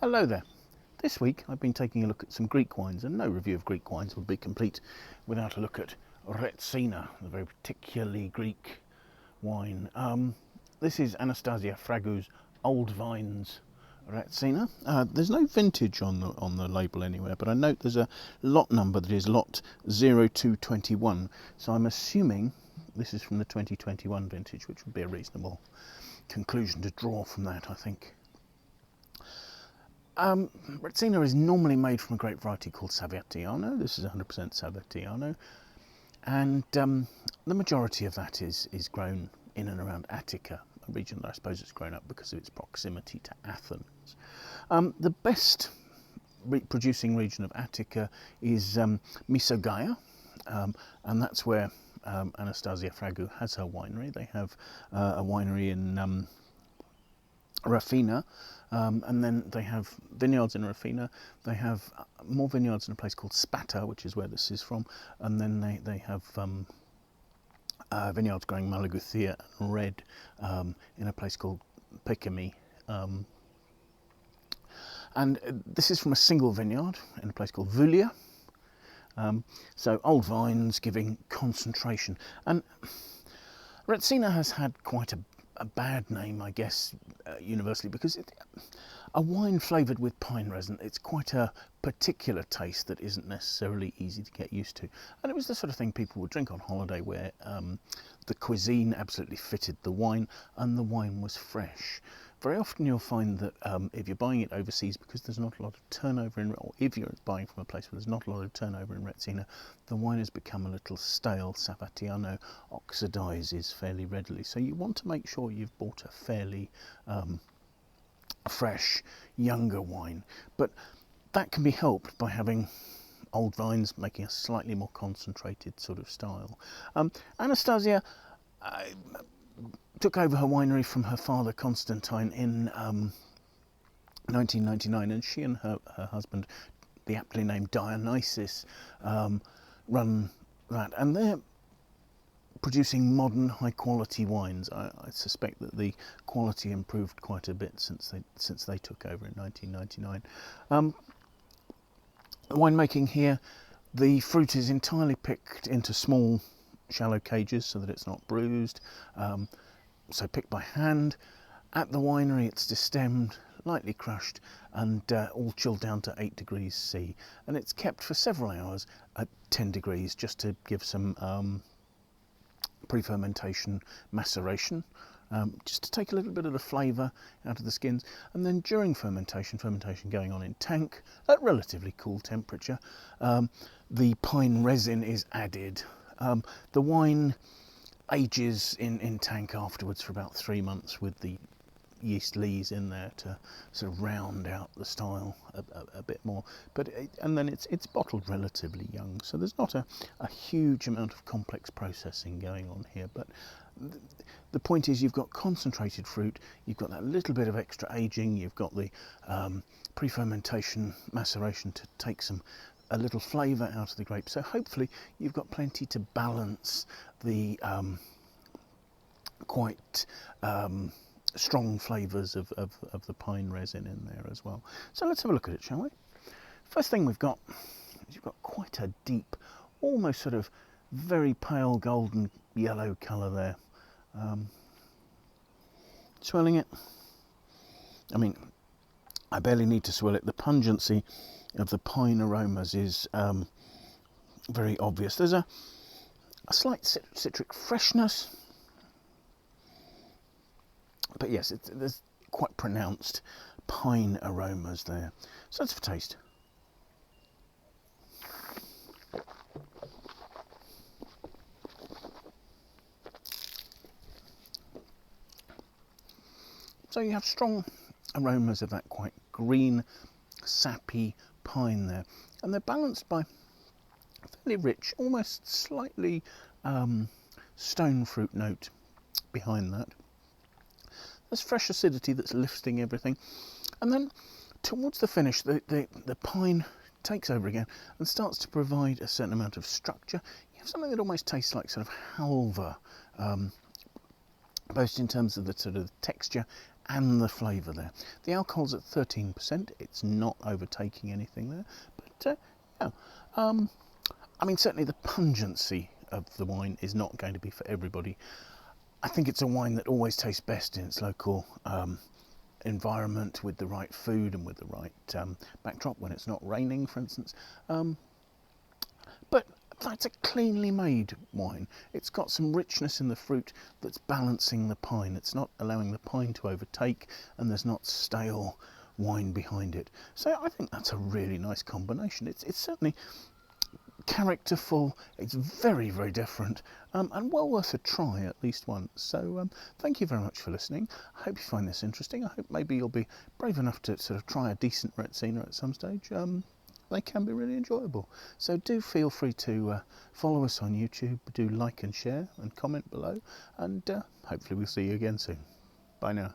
Hello there. This week I've been taking a look at some Greek wines, and no review of Greek wines would be complete without a look at Retsina, the very particularly Greek wine. This is Anastasia Fragou's Old Vines Retsina. There's no vintage on the label anywhere, but I note there's a lot number that is lot 0221, so I'm assuming this is from the 2021 vintage, which would be a reasonable conclusion to draw from that, I think. Retsina is normally made from a grape variety called Savatiano. This is 100% Savatiano, and the majority of that is grown in and around Attica, a region that I suppose it's grown up because of its proximity to Athens. The best producing region of Attica is Misogaia, and that's where Anastasia Fragou has her winery. They have a winery in Retsina, and then they have vineyards in Retsina. They have more vineyards in a place called Spata, which is where this is from, and then they have vineyards growing Malaguthia and red in a place called Pekami. And this is from a single vineyard in a place called Vulia. So old vines giving concentration. And Retsina has had quite a bad name, I guess, universally, because a wine flavoured with pine resin, it's quite a particular taste that isn't necessarily easy to get used to. And it was the sort of thing people would drink on holiday where the cuisine absolutely fitted the wine and the wine was fresh. Very often you'll find that if you're buying it overseas, because there's not a lot of turnover in, or if you're buying from a place where there's not a lot of turnover in Retsina, the wine has become a little stale. Savatiano oxidises fairly readily. So you want to make sure you've bought a fairly fresh, younger wine. But that can be helped by having old vines making a slightly more concentrated sort of style. Anastasia took over her winery from her father Constantine in 1999, and she and her husband, the aptly named Dionysus, run that, and they're producing modern high quality wines. I suspect that the quality improved quite a bit since they took over in 1999. The winemaking here, the fruit is entirely picked into small shallow cages so that it's not bruised. So picked by hand. At the winery it's destemmed, lightly crushed, and all chilled down to 8 degrees C. And it's kept for several hours at 10 degrees just to give some pre-fermentation maceration, just to take a little bit of the flavour out of the skins. And then during fermentation going on in tank at relatively cool temperature, the pine resin is added. The wine ages in tank afterwards for about 3 months with the yeast lees in there to sort of round out the style a bit more. And then it's bottled relatively young, so there's not a huge amount of complex processing going on here. But the point is, you've got concentrated fruit, you've got that little bit of extra aging, you've got the pre-fermentation maceration to take a little flavour out of the grape. So hopefully you've got plenty to balance the quite strong flavours of the pine resin in there as well. So let's have a look at it, shall we? First thing we've got is you've got quite a deep, almost sort of very pale golden yellow colour there. Swirling it, I mean, I barely need to swirl it. The pungency of the pine aromas is very obvious. There's a slight citric freshness, but yes, there's quite pronounced pine aromas there. So that's for taste. So you have strong aromas of that quite green, sappy pine there, and they're balanced by a fairly rich, almost slightly stone fruit note behind that. There's fresh acidity that's lifting everything, and then towards the finish the pine takes over again and starts to provide a certain amount of structure. You have something that almost tastes like sort of halva, both in terms of the sort of texture and the flavour there. The alcohol's at 13%, it's not overtaking anything there, but yeah, I mean, certainly the pungency of the wine is not going to be for everybody. I think it's a wine that always tastes best in its local environment, with the right food and with the right backdrop, when it's not raining, for instance. But that's a cleanly made wine. It's got some richness in the fruit that's balancing the pine. It's not allowing the pine to overtake, and there's not stale wine behind it. So I think that's a really nice combination. It's certainly characterful, it's very, very different, and well worth a try at least once. So thank you very much for listening. I hope you find this interesting. I hope maybe you'll be brave enough to sort of try a decent Retsina at some stage. They can be really enjoyable. So do feel free to follow us on YouTube, do like and share and comment below, and hopefully we'll see you again soon. Bye now.